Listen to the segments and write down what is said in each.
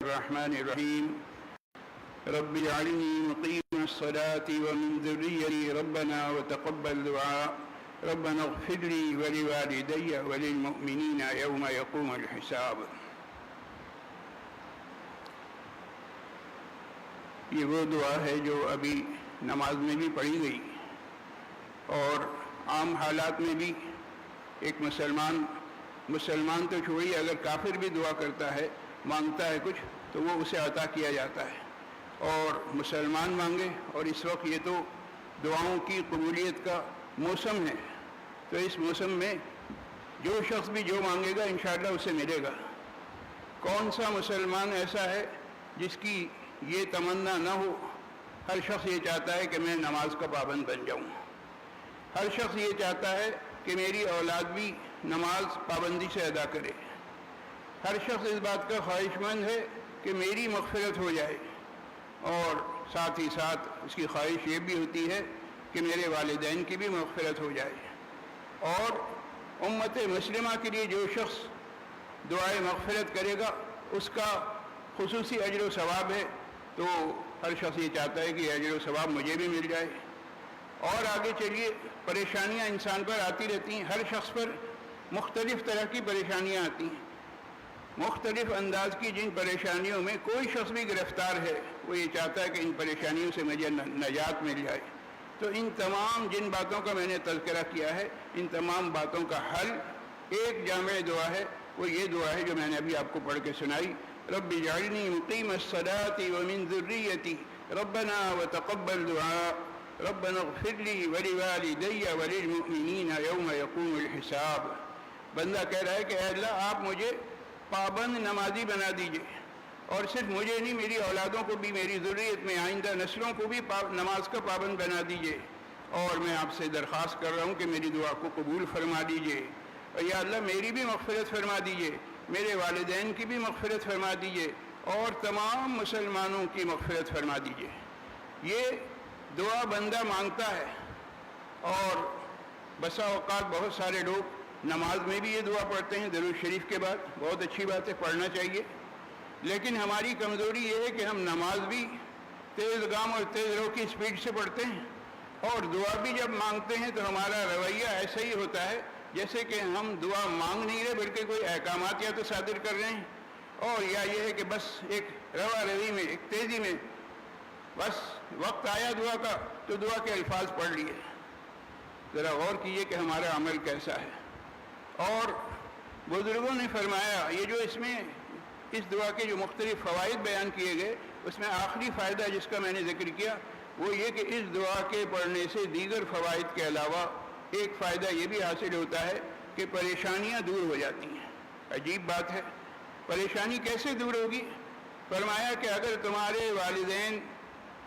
الرحمن الرحيم رب اجعلني مقيم الصلاة ومن ذريتي ربنا وتقبل دعاء ربنا اغفر لي ولوالدي وللمؤمنين يوم يقوم الحساب۔ یہ وہ دعا ہے جو ابھی نماز میں بھی پڑھی گئی اور عام حالات میں بھی ایک مسلمان تو چھوڑیے، اگر کافر بھی دعا کرتا ہے، مانگتا ہے کچھ، تو وہ اسے عطا کیا جاتا ہے۔ اور مسلمان مانگے، اور اس وقت یہ تو دعاؤں کی قبولیت کا موسم ہے، تو اس موسم میں جو شخص بھی جو مانگے گا انشاءاللہ اسے ملے گا۔ کون سا مسلمان ایسا ہے جس کی یہ تمنا نہ ہو؟ ہر شخص یہ چاہتا ہے کہ میں نماز کا پابند بن جاؤں، ہر شخص یہ چاہتا ہے کہ میری اولاد بھی نماز پابندی سے ادا کرے، ہر شخص اس بات کا خواہش مند ہے کہ میری مغفرت ہو جائے، اور ساتھ ہی ساتھ اس کی خواہش یہ بھی ہوتی ہے کہ میرے والدین کی بھی مغفرت ہو جائے۔ اور امت مسلمہ کے لیے جو شخص دعائے مغفرت کرے گا اس کا خصوصی اجر و ثواب ہے، تو ہر شخص یہ چاہتا ہے کہ یہ اجر و ثواب مجھے بھی مل جائے۔ اور آگے چلیے، پریشانیاں انسان پر آتی رہتی ہیں، ہر شخص پر مختلف طرح کی پریشانیاں آتی ہیں، مختلف انداز کی۔ جن پریشانیوں میں کوئی شخص بھی گرفتار ہے، وہ یہ چاہتا ہے کہ ان پریشانیوں سے مجھے نجات مل جائے۔ تو ان تمام جن باتوں کا میں نے تذکرہ کیا ہے، ان تمام باتوں کا حل ایک جامع دعا ہے، وہ یہ دعا ہے جو میں نے ابھی آپ کو پڑھ کے سنائی۔ رب اجعلنی مقیم الصلاۃ ومن ذریتی ربنا وتقبل دعاء ربنا اغفر لی ولوالدی وللمؤمنین یوم یقوم الحساب۔ بندہ کہہ رہا ہے کہ اے اللہ، آپ مجھے پابند نمازی بنا دیجئے، اور صرف مجھے نہیں، میری اولادوں کو بھی، میری ذریت میں آئندہ نسلوں کو بھی نماز کا پابند بنا دیجئے۔ اور میں آپ سے درخواست کر رہا ہوں کہ میری دعا کو قبول فرما دیجئے، اور یا اللہ میری بھی مغفرت فرما دیجئے، میرے والدین کی بھی مغفرت فرما دیجئے، اور تمام مسلمانوں کی مغفرت فرما دیجئے۔ یہ دعا بندہ مانگتا ہے، اور بسا اوقات بہت سارے لوگ نماز میں بھی یہ دعا پڑھتے ہیں درود شریف کے بعد، بہت اچھی بات ہے، پڑھنا چاہیے۔ لیکن ہماری کمزوری یہ ہے کہ ہم نماز بھی تیز گام اور تیز رو کی سپیڈ سے پڑھتے ہیں، اور دعا بھی جب مانگتے ہیں تو ہمارا رویہ ایسا ہی ہوتا ہے جیسے کہ ہم دعا مانگ نہیں رہے بلکہ کوئی احکامات یا تو صادر کر رہے ہیں، اور یا یہ ہے کہ بس ایک روا روی میں، ایک تیزی میں، بس وقت آیا دعا کا تو دعا کے الفاظ پڑھ لیے۔ ذرا غور کیجئے کہ ہمارا عمل کیسا ہے۔ اور بزرگوں نے فرمایا، یہ جو اس دعا کے جو مختلف فوائد بیان کیے گئے، اس میں آخری فائدہ جس کا میں نے ذکر کیا وہ یہ کہ اس دعا کے پڑھنے سے دیگر فوائد کے علاوہ ایک فائدہ یہ بھی حاصل ہوتا ہے کہ پریشانیاں دور ہو جاتی ہیں۔ عجیب بات ہے، پریشانی کیسے دور ہوگی؟ فرمایا کہ اگر تمہارے والدین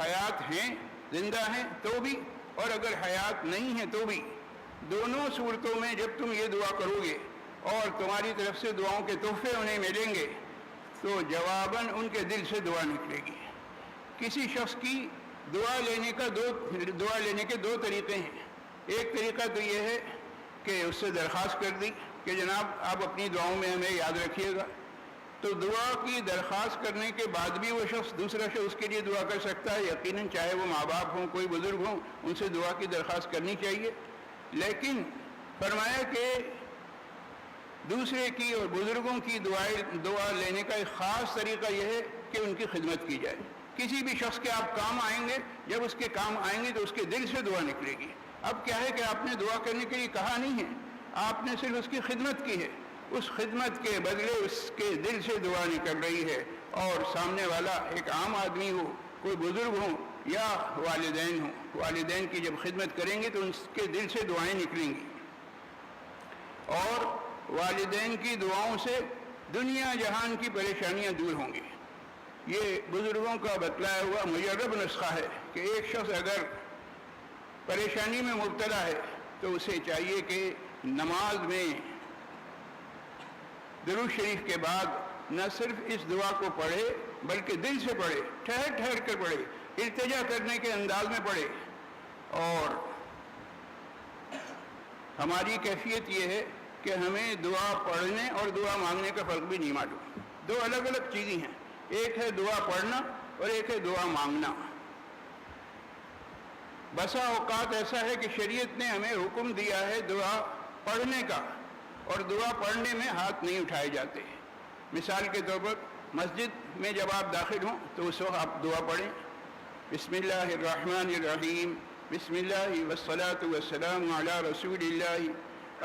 حیات ہیں، زندہ ہیں تو بھی، اور اگر حیات نہیں ہیں تو بھی، دونوں صورتوں میں جب تم یہ دعا کرو گے اور تمہاری طرف سے دعاؤں کے تحفے انہیں ملیں گے تو جواباً ان کے دل سے دعا نکلے گی۔ کسی شخص کی دعا لینے کے دو طریقے ہیں۔ ایک طریقہ تو یہ ہے کہ اس سے درخواست کر دی کہ جناب آپ اپنی دعاؤں میں ہمیں یاد رکھیے گا، تو دعا کی درخواست کرنے کے بعد بھی وہ شخص، دوسرا شخص اس کے لیے دعا کر سکتا ہے، یقیناً چاہے وہ ماں باپ ہوں، کوئی بزرگ ہوں، ان سے دعا کی درخواست کرنی چاہیے۔ لیکن فرمایا کہ دوسرے کی اور بزرگوں کی دعا لینے کا ایک خاص طریقہ یہ ہے کہ ان کی خدمت کی جائے۔ کسی بھی شخص کے آپ کام آئیں گے، جب اس کے کام آئیں گے تو اس کے دل سے دعا نکلے گی۔ اب کیا ہے کہ آپ نے دعا کرنے کے لیے کہا نہیں ہے، آپ نے صرف اس کی خدمت کی ہے، اس خدمت کے بدلے اس کے دل سے دعا نکل رہی ہے، اور سامنے والا ایک عام آدمی ہو، کوئی بزرگ ہو یا والدین ہوں، والدین کی جب خدمت کریں گے تو ان کے دل سے دعائیں نکلیں گی، اور والدین کی دعاؤں سے دنیا جہان کی پریشانیاں دور ہوں گی۔ یہ بزرگوں کا بتلایا ہوا مجرب نسخہ ہے کہ ایک شخص اگر پریشانی میں مبتلا ہے تو اسے چاہیے کہ نماز میں درود شریف کے بعد نہ صرف اس دعا کو پڑھے بلکہ دل سے پڑھے، ٹھہر ٹھہر کر پڑھے، التجا کرنے کے انداز میں پڑھے۔ اور ہماری کیفیت یہ ہے کہ ہمیں دعا پڑھنے اور دعا مانگنے کا فرق بھی نہیں معلوم، دو الگ الگ چیزیں ہیں۔ ایک ہے دعا پڑھنا اور ایک ہے دعا مانگنا۔ بسا اوقات ایسا ہے کہ شریعت نے ہمیں حکم دیا ہے دعا پڑھنے کا، اور دعا پڑھنے میں ہاتھ نہیں اٹھائے جاتے۔ مثال کے طور پر مسجد میں جب آپ داخل ہوں تو اس وقت آپ دعا پڑھیں، بسم اللہ الرحمن الرحیم، بسم اللہ والصلاة والسلام علی رسول اللہ،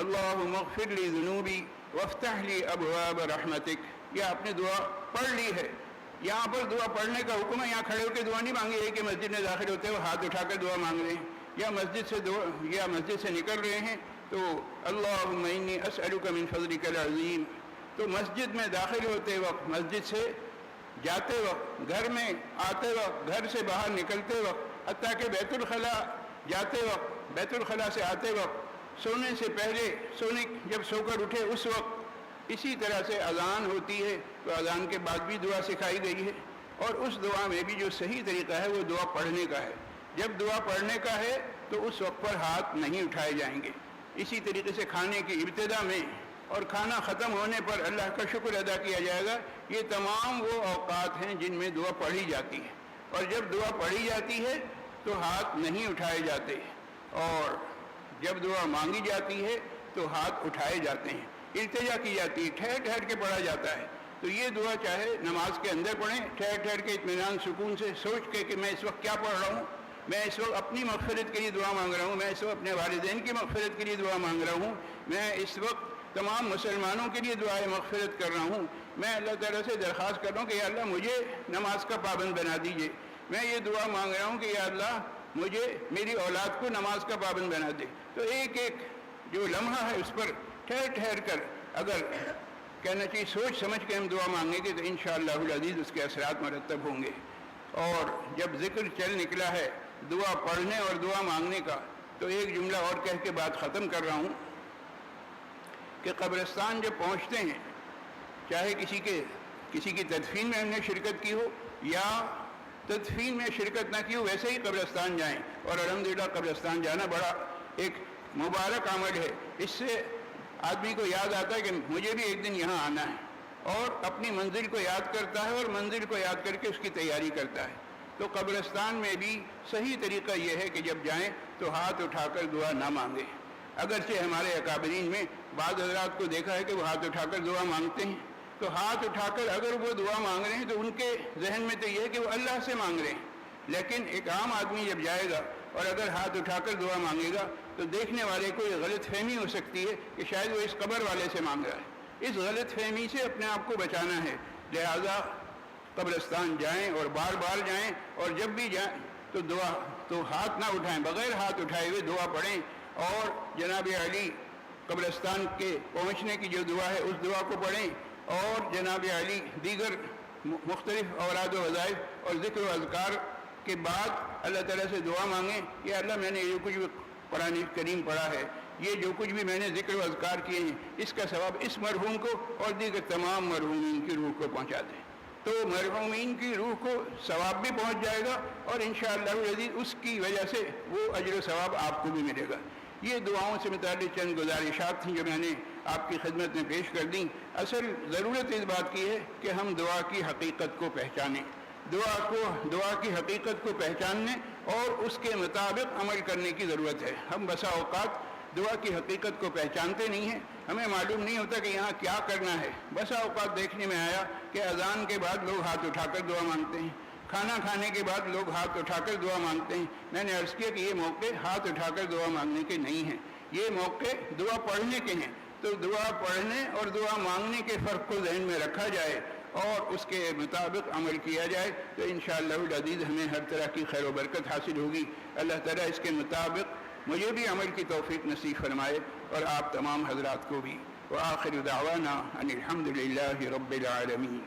اللہم اغفر لی ذنوبی وافتح لی ابواب رحمتک۔ یہ آپ نے دعا پڑھ لی ہے۔ یہاں پر دعا پڑھنے کا حکم ہے، یہاں کھڑے ہو کے دعا نہیں مانگی ہے کہ مسجد میں داخل ہوتے ہوئے ہاتھ اٹھا کر دعا مانگ رہے ہیں، یا مسجد سے نکل رہے ہیں تو اللہم انی اسألک من فضلک العظیم۔ تو مسجد میں داخل ہوتے وقت، مسجد سے جاتے وقت، گھر میں آتے وقت، گھر سے باہر نکلتے وقت، حتیٰ کہ بیت الخلاء جاتے وقت، بیت الخلاء سے آتے وقت، سونے سے پہلے، جب سو کر اٹھے اس وقت، اسی طرح سے اذان ہوتی ہے تو اذان کے بعد بھی دعا سکھائی گئی ہے، اور اس دعا میں بھی جو صحیح طریقہ ہے وہ دعا پڑھنے کا ہے۔ جب دعا پڑھنے کا ہے تو اس وقت پر ہاتھ نہیں اٹھائے جائیں گے۔ اسی طریقے سے کھانے کی ابتدا میں اور کھانا ختم ہونے پر اللہ کا شکر ادا کیا جائے گا۔ یہ تمام وہ اوقات ہیں جن میں دعا پڑھی جاتی ہے، اور جب دعا پڑھی جاتی ہے تو ہاتھ نہیں اٹھائے جاتے، اور جب دعا مانگی جاتی ہے تو ہاتھ اٹھائے جاتے ہیں، التجا کی جاتی ہے، ٹھہر ٹھہر کے پڑھا جاتا ہے۔ تو یہ دعا چاہے نماز کے اندر پڑھیں، ٹھہر ٹھہر کے اطمینان سکون سے سوچ کے کہ میں اس وقت کیا پڑھ رہا ہوں، میں اس وقت اپنی مغفرت کے لیے دعا مانگ رہا ہوں، میں اس وقت اپنے والدین کی مغفرت کے لیے دعا مانگ رہا ہوں، میں اس وقت تمام مسلمانوں کے لیے دعائے مغفرت کر رہا ہوں، میں اللہ تعالیٰ سے درخواست کر رہا ہوں کہ یا اللہ مجھے نماز کا پابند بنا دیجئے، میں یہ دعا مانگ رہا ہوں کہ یا اللہ مجھے میری اولاد کو نماز کا پابند بنا دے۔ تو ایک ایک جو لمحہ ہے اس پر ٹھہر ٹھہر کر اگر کہنا چاہیے سوچ سمجھ کے ہم دعا مانگیں گے تو انشاءاللہ العزیز اس کے اثرات مرتب ہوں گے۔ اور جب ذکر چل نکلا ہے دعا پڑھنے اور دعا مانگنے کا، تو ایک جملہ اور کہہ کے بات ختم کر رہا ہوں کہ قبرستان جب پہنچتے ہیں، چاہے کسی کی تدفین میں ہم نے شرکت کی ہو یا تدفین میں شرکت نہ کی ہو، ویسے ہی قبرستان جائیں، اور الحمدللہ قبرستان جانا بڑا ایک مبارک عمل ہے۔ اس سے آدمی کو یاد آتا ہے کہ مجھے بھی ایک دن یہاں آنا ہے، اور اپنی منزل کو یاد کرتا ہے اور منزل کو یاد کر کے اس کی تیاری کرتا ہے۔ تو قبرستان میں بھی صحیح طریقہ یہ ہے کہ جب جائیں تو ہاتھ اٹھا کر دعا نہ مانگیں۔ اگرچہ ہمارے اکابرین میں بعض حضرات کو دیکھا ہے کہ وہ ہاتھ اٹھا کر دعا مانگتے ہیں، تو ہاتھ اٹھا کر اگر وہ دعا مانگ رہے ہیں تو ان کے ذہن میں تو یہ ہے کہ وہ اللہ سے مانگ رہے ہیں، لیکن ایک عام آدمی جب جائے گا اور اگر ہاتھ اٹھا کر دعا مانگے گا تو دیکھنے والے کو یہ غلط فہمی ہو سکتی ہے کہ شاید وہ اس قبر والے سے مانگ رہا ہے۔ اس غلط فہمی سے اپنے آپ کو بچانا ہے، لہذا قبرستان جائیں اور بار بار جائیں، اور جب بھی جائیں تو ہاتھ نہ اٹھائیں، بغیر ہاتھ اٹھائے ہوئے دعا پڑھیں، اور جناب علی قبرستان کے پہنچنے کی جو دعا ہے اس دعا کو پڑھیں، اور جناب علی دیگر مختلف اوراد و وظائف اور ذکر و اذکار کے بعد اللہ تعالیٰ سے دعا مانگیں، یا اللہ میں نے جو کچھ بھی قرآن کریم پڑھا ہے، یہ جو کچھ بھی میں نے ذکر و اذکار کیے ہیں، اس کا ثواب اس مرحوم کو اور دیگر تمام مرحومین کی روح کو پہنچا دیں، تو مرحومین کی روح کو ثواب بھی پہنچ جائے گا، اور انشاءاللہ العزیز اس کی وجہ سے وہ اجر و ثواب آپ کو بھی ملے گا۔ یہ دعاؤں سے متعلق چند گزارشات تھیں جو میں نے آپ کی خدمت میں پیش کر دیں۔ اصل ضرورت اس بات کی ہے کہ ہم دعا کی حقیقت کو پہچانیں، دعا کی حقیقت کو پہچاننے اور اس کے مطابق عمل کرنے کی ضرورت ہے۔ ہم بسا اوقات دعا کی حقیقت کو پہچانتے نہیں ہیں، ہمیں معلوم نہیں ہوتا کہ یہاں کیا کرنا ہے۔ بسا اوقات دیکھنے میں آیا کہ اذان کے بعد لوگ ہاتھ اٹھا کر دعا مانگتے ہیں، کھانا کھانے کے بعد لوگ ہاتھ اٹھا کر دعا مانگتے ہیں۔ میں نے عرض کیا کہ یہ موقع ہاتھ اٹھا کر دعا مانگنے کے نہیں ہیں، یہ موقع دعا پڑھنے کے ہیں۔ تو دعا پڑھنے اور دعا مانگنے کے فرق کو ذہن میں رکھا جائے اور اس کے مطابق عمل کیا جائے تو انشاءاللہ العزیز ہمیں ہر طرح کی خیر و برکت حاصل ہوگی۔ اللہ تعالیٰ اس کے مطابق مجھے بھی عمل کی توفیق نصیب فرمائے اور آپ تمام حضرات کو بھی۔ وآخر دعوانا ان الحمد للہ رب العالمین۔